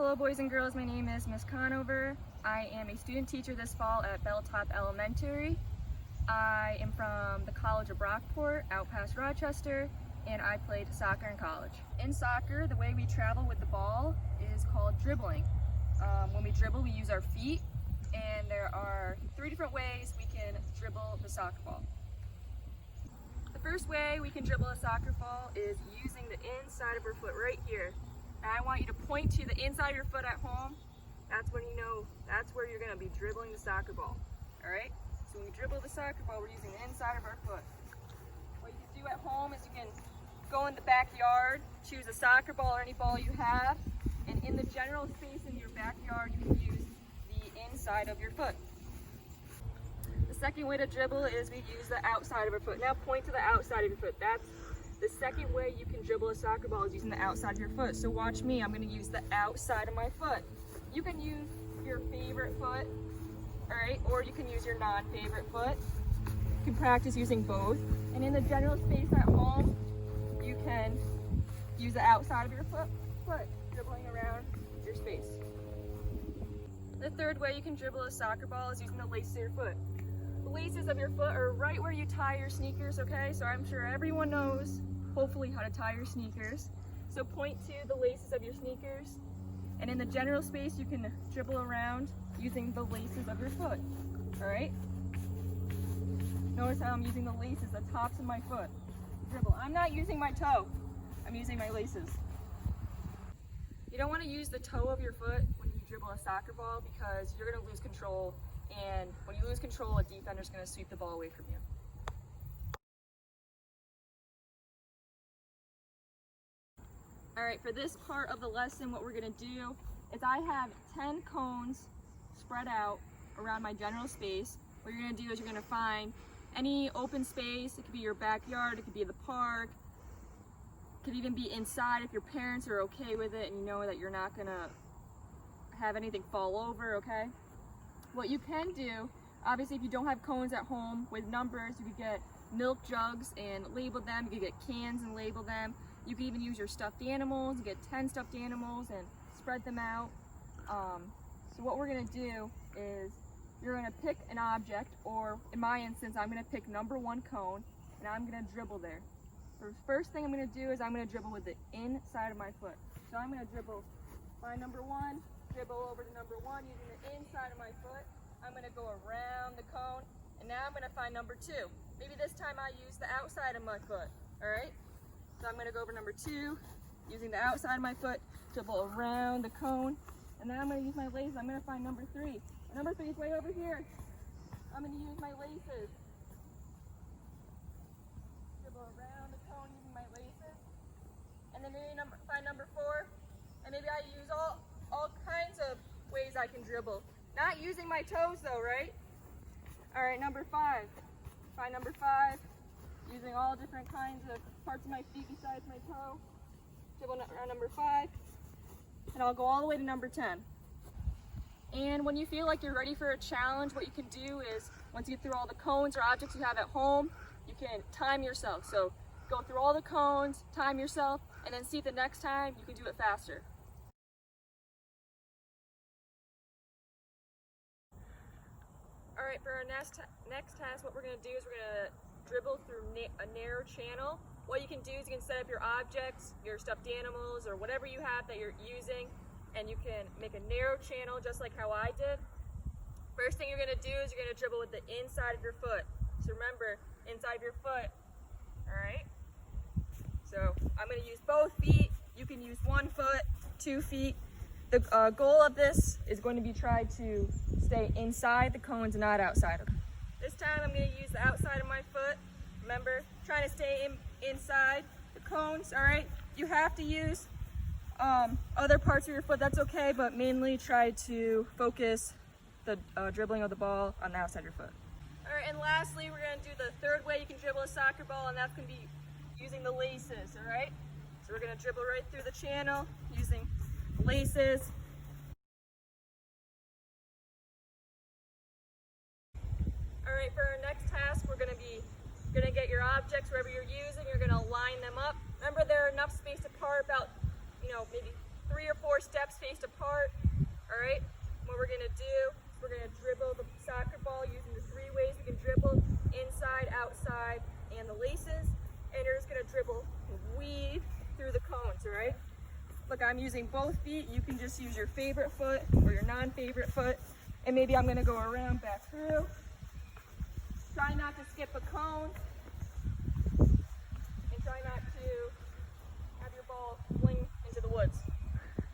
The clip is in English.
Hello boys and girls, my name is Miss Conover. I am a student teacher this fall at Belltop Elementary. I am from the College of Brockport, out past Rochester, and I played soccer in college. In soccer, the way we travel with the ball is called dribbling. When we dribble, we use our feet, and there are 3 different ways we can dribble the soccer ball. The first way we can dribble a soccer ball is using the inside of our foot right here. Now I want you to point to the inside of your foot at home. That's when you know that's where you're going to be dribbling the soccer ball. Alright? So when we dribble the soccer ball, we're using the inside of our foot. What you can do at home is you can go in the backyard, choose a soccer ball or any ball you have, and in the general space in your backyard, you can use the inside of your foot. The second way to dribble is we use the outside of our foot. Now point to the outside of your foot. That's the second way you can dribble a soccer ball, is using the outside of your foot. So watch me, I'm going to use the outside of my foot. You can use your favorite foot, alright, or you can use your non-favorite foot. You can practice using both. And in the general space at home, you can use the outside of your foot, dribbling around your space. The third way you can dribble a soccer ball is using the laces of your foot. The laces of your foot are right where you tie your sneakers, okay? So I'm sure everyone knows, hopefully, how to tie your sneakers. So point to the laces of your sneakers, and in the general space you can dribble around using the laces of your foot, alright? Notice how I'm using the laces, the tops of my foot. Dribble. I'm not using my toe, I'm using my laces. You don't want to use the toe of your foot when you dribble a soccer ball because you're going to lose control, and when you lose control, a defender's going to sweep the ball away from you. Alright, for this part of the lesson, what we're going to do is I have 10 cones spread out around my general space. What you're going to do is you're going to find any open space. It could be your backyard, it could be the park, it could even be inside if your parents are okay with it and you know that you're not going to have anything fall over, okay? What you can do, obviously if you don't have cones at home with numbers, you could get milk jugs and label them. You could get cans and label them. You could even use your stuffed animals. You get 10 stuffed animals and spread them out. So what we're going to do is you're going to pick an object, or in my instance, I'm going to pick number 1 cone, and I'm going to dribble there. The first thing I'm going to do is I'm going to dribble with the inside of my foot. So I'm going to dribble by number 1, dribble over to number 1 using the inside of my foot. I'm going to go around the cone, and now I'm going to find number 2. Maybe this time I use the outside of my foot, alright? So I'm going to go over number 2, using the outside of my foot, dribble around the cone, and then I'm going to use my laces. I'm going to find number 3. And number 3 is way over here. I'm going to use my laces. Dribble around the cone using my laces. And then maybe find number 4, and maybe I use all kinds of ways I can dribble. Not using my toes though, right? Alright, number 5. Find number 5. Using all different kinds of parts of my feet besides my toe. Dribble around number 5. And I'll go all the way to number 10. And when you feel like you're ready for a challenge, what you can do is, once you get through all the cones or objects you have at home, you can time yourself. So go through all the cones, time yourself, and then see if the next time you can do it faster. Alright, for our next task, what we're going to do is we're going to dribble through a narrow channel. What you can do is you can set up your objects, your stuffed animals, or whatever you have that you're using, and you can make a narrow channel just like how I did. First thing you're going to do is you're going to dribble with the inside of your foot. So remember, inside of your foot. Alright? So I'm going to use both feet. You can use 1 foot, 2 feet. The goal of this is going to be try to stay inside the cones and not outside of them. This time I'm going to use the outside of my foot. Remember, trying to stay inside the cones, alright? You have to use other parts of your foot, that's okay, but mainly try to focus the dribbling of the ball on the outside of your foot. Alright, and lastly, we're going to do the third way you can dribble a soccer ball, and that's going to be using the laces, alright? So we're going to dribble right through the channel using laces. Alright, for our next task, we're going to get your objects wherever you're using. You're going to line them up. Remember, they're enough space apart, about maybe 3 or 4 steps faced apart. All right, what we're gonna do is we're gonna dribble the soccer ball using the 3 ways we can dribble: inside, outside, and the laces. And you're just gonna dribble and weave through the cones, all right? Look, I'm using both feet. You can just use your favorite foot or your non-favorite foot. And maybe I'm gonna go around back through. Try not to skip a cone. And try not to have your ball fling into the woods.